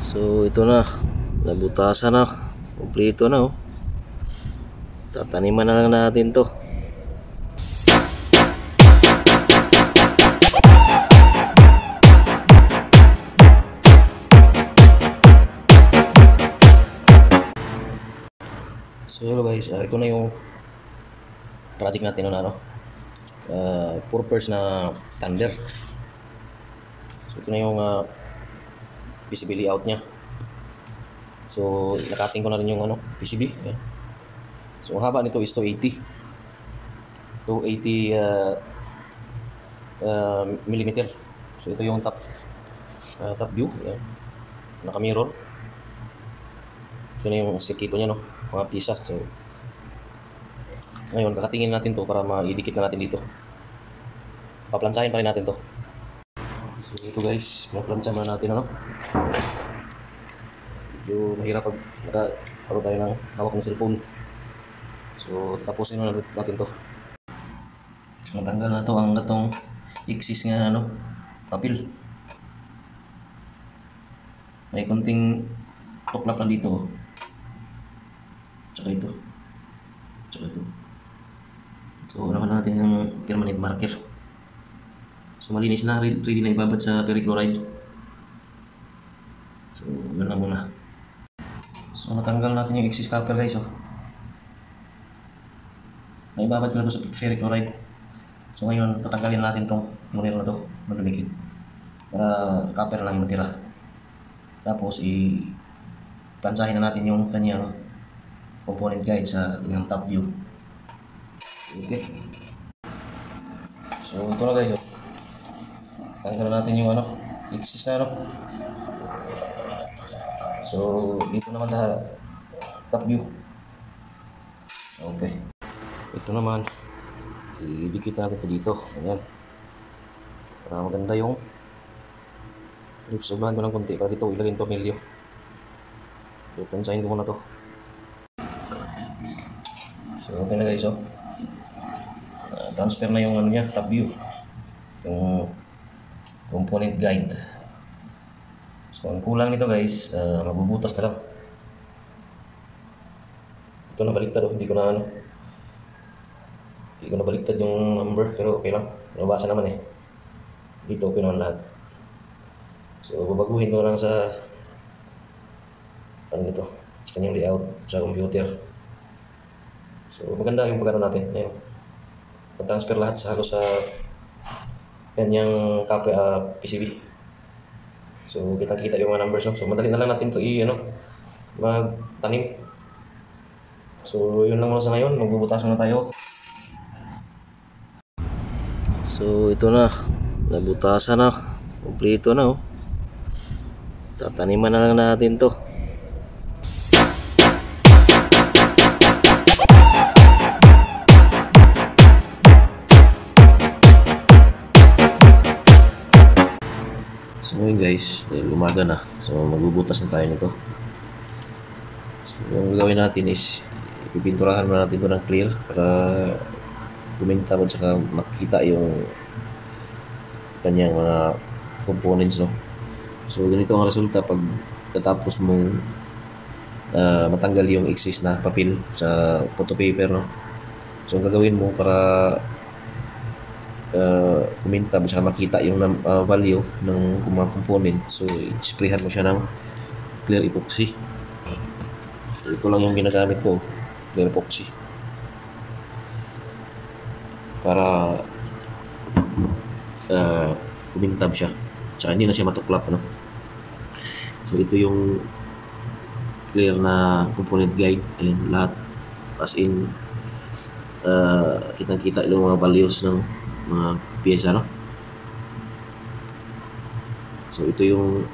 So ito na, nabutasan na, kumpleto na oh. Tataniman na lang natin to. So hello guys, ito na yung project natin na purpose na thunder. So ito na yung PCB layout nya. So nakating ko na rin yung PCB. Ayan. So ang haba nito is 280 millimeter. So ito yung top view. Ayan. Naka mirror. So na yung sikito nya, mga pisa. So ngayon kakatingin natin to para maidikit na natin dito. Paplansahin pa rin natin to. So ito guys, maplansya muna natin Medyo mahirap pag nakaroon tayo ng hawak ng cellphone. So tatapusin na natin to. So natanggal na to ang gatong excess nga papel. May konting tuklap lang dito. Tsaka ito. So naman natin yung permanent marker. So malinis na, ready na ibabad sa perchloride. So yun na muna. So natanggal natin yung excess copper guys. Naibabad ko na to sa perchloride. So ngayon tatanggalin natin tong numero na to, lumikit, para copper lang yung matira. Tapos plansahin na natin yung kanyang component guide sa yung top view. Okay. So ito na guys. Tanggal natin yung excess na So dito naman sa top view. Okay. Ito naman idikit natin ito dito. Ayan. Para maganda yung sobrahan ko ng konti para dito ilagay yung tornilyo. So plansahin ko muna to. So okay na guys. Transfer na yung niya, top view, yung component guide. So ang kulang nito guys, mabubutas na lang. Ito na baliktad, hindi ko na baliktad yung number, pero okay lang, nabasa naman dito okay naman lahat. So babaguhin ko lang sa nito, sa kanyang layout sa computer. So maganda yung pagkano natin ngayon. Pag-transfer lahat sa halos sa kanyang PCB. So kita-kita yung mga numbers. So madali na lang natin ito magtanim. So yun lang muna sa ngayon, magbubutas muna tayo. So ito na, nabutasan na, kumpleto na Tataniman na lang natin to. So ngayon guys, dahil umaga na, so magbubutas na tayo nito. So yung gagawin natin is ipipinturahan muna natin ito ng clear para kuminta at saka makikita yung kanyang mga components So ganito ang resulta pag katapos mong matanggal yung excess na papel sa photo paper So ang gagawin mo para kuminta at saka makita yung value ng mga component, so sprayhan mo siya ng clear epoxy. Ito lang yung ginagamit ko, clear epoxy, para kumintab siya tsaka hindi na siya matuklap So ito yung clear na component guide, and lahat as in kitang-kita yung mga values ng mga piyesa So ito yung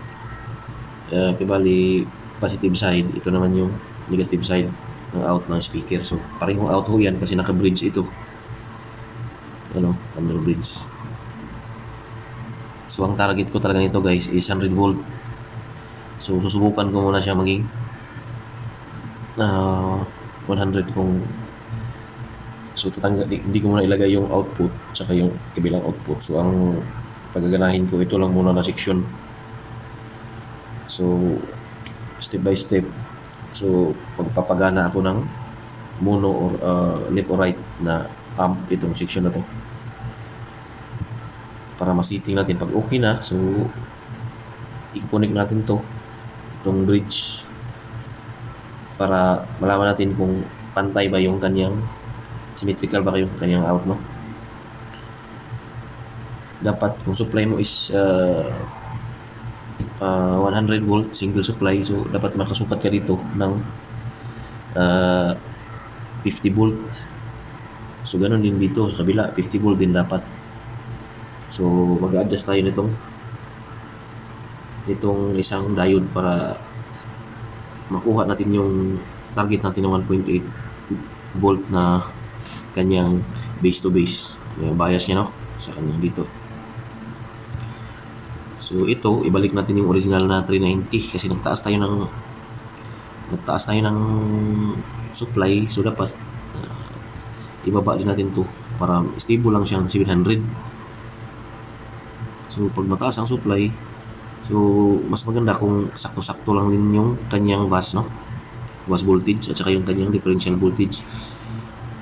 bali positive side, ito naman yung negative side ng out ng speaker. So parehong out yan kasi naka-bridge ito, under bridge. So ang target ko talaga nito guys is 100 volt. So susubukan ko muna siya maging 100 kung hindi ko muna ilagay yung output tsaka yung kabilang output. So ang pagaganahin ko ito lang muna na section. So step by step. So magpapagana ako ng mono or left or right na amp itong section na to para masiting natin. Pag okay na, so i-connect natin itong bridge para malaman natin kung pantay ba yung kanyang, symmetrical ba yung kanyang out, no? Dapat kung supply mo is 100 volt single supply, so dapat makasukat ka dito ng 50 volt. So ganun din dito sa kabila, 50 volt din dapat. So mag-adjust tayo nitong isang diode para makuha natin yung target natin ng 1.8 volt na kanyang base to base, yung bias niya, no, sa kanyang dito. So ito, ibalik natin yung original na 390 kasi nagtaas tayo ng supply, so dapat ibaba din natin to para stable lang siyang 700. So pag mataas ang supply, so mas maganda kung sakto-sakto lang din yung kanyang bus, no, bus voltage at saka yung kanyang differential voltage.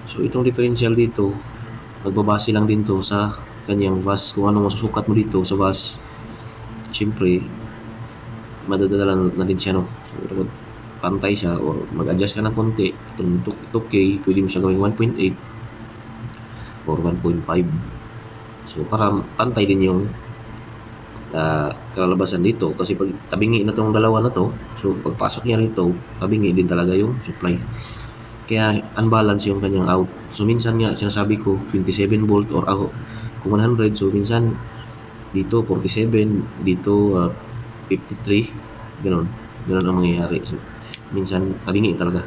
So itong differential dito, magbabase lang din to sa kanyang bus, kung anong masusukat mo dito sa bus. Siyempre madadala na din siya, no. So pantay siya or mag-adjust ka ng konti. Itong 2K, pwede mo siya gawing 1.8 or 1.5. So para pantay din yung kalalabasan dito, kasi pag tabingi na tong dalawa na to, so pagpasok niya rito, tabingi din talaga yung supply, kaya unbalance yung kanyang out. So minsan nga sinasabi ko 27 volt or kung 100, so minsan dito 47, dito 53, ganun ang mangyayari. So minsan tabingi talaga.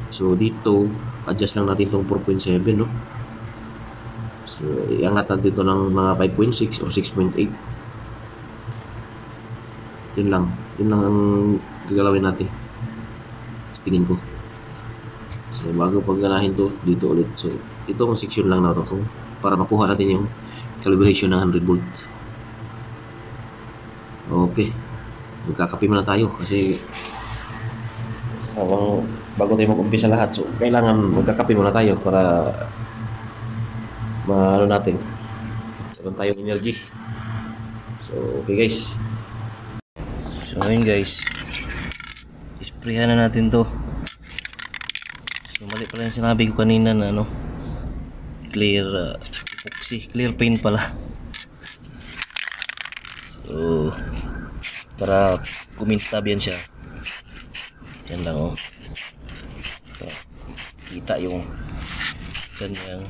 So dito adjust lang natin tong 4.7, no. So iangat natin ito ng mga 5.6 or 6.8. Yun lang ang gagalawin natin sa tingin ko. So bago pagganahin to, dito ulit. So itong section lang na to para makuha natin yung calibration ng 100 volt. Okay, magkakape muna tayo kasi bago tayo mag-umpisa lahat, so kailangan magkakape muna tayo para maano natin, meron tayong energy. So okay guys, so ayun guys, isprayan na natin to. So mali pala yung sinabi ko kanina na clear epoxy, clear paint pala. So para kumintab yan siya, yan lang, para kita yung kanyang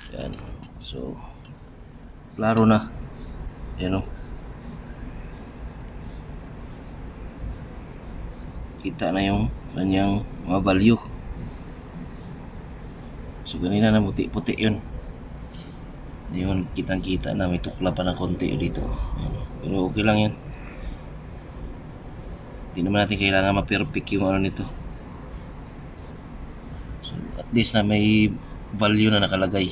yan. So klaro na yan, kita na yung kanyang mga value. So ganina na puti-puti yun kitang kita na may tukla pa ng konti dito. Pero okay lang yan, hindi naman natin kailangan ma-perfect yung nito. So at least na may value na nakalagay.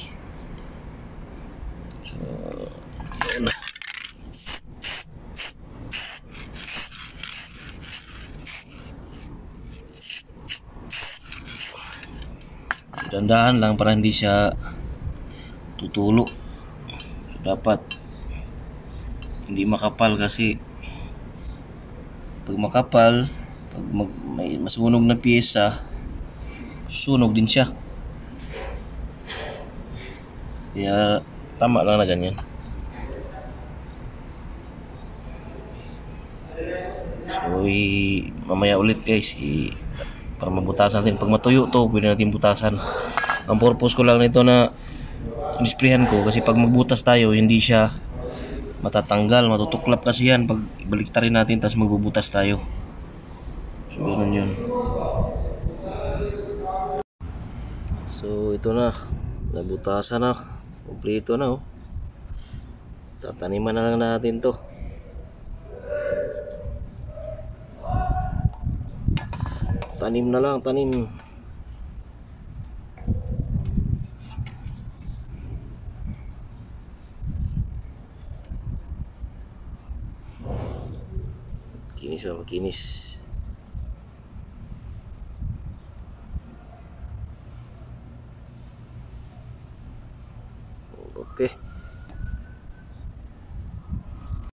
So yun na. Dandahan lang para hindi siya tutulo. So dapat hindi makapal, kasi pag makapal, pag may masunog na piyesa, sunog din siya. Kaya tama lang na ganyan. So mamaya ulit guys, para mabutasan natin. Pag matuyo to, pwede natin butasan. Ang purpose ko lang nito na displayan ko, kasi pag magbutas tayo, hindi siya matatanggal, matutuklap kasi yan pag baliktarin natin tapos magbubutas tayo. So ganun yun. So ito na, nabutasan na, kompleto na. Tataniman na lang natin to. Tanim na lang, tanim. Kinis ba, makinis. Okay.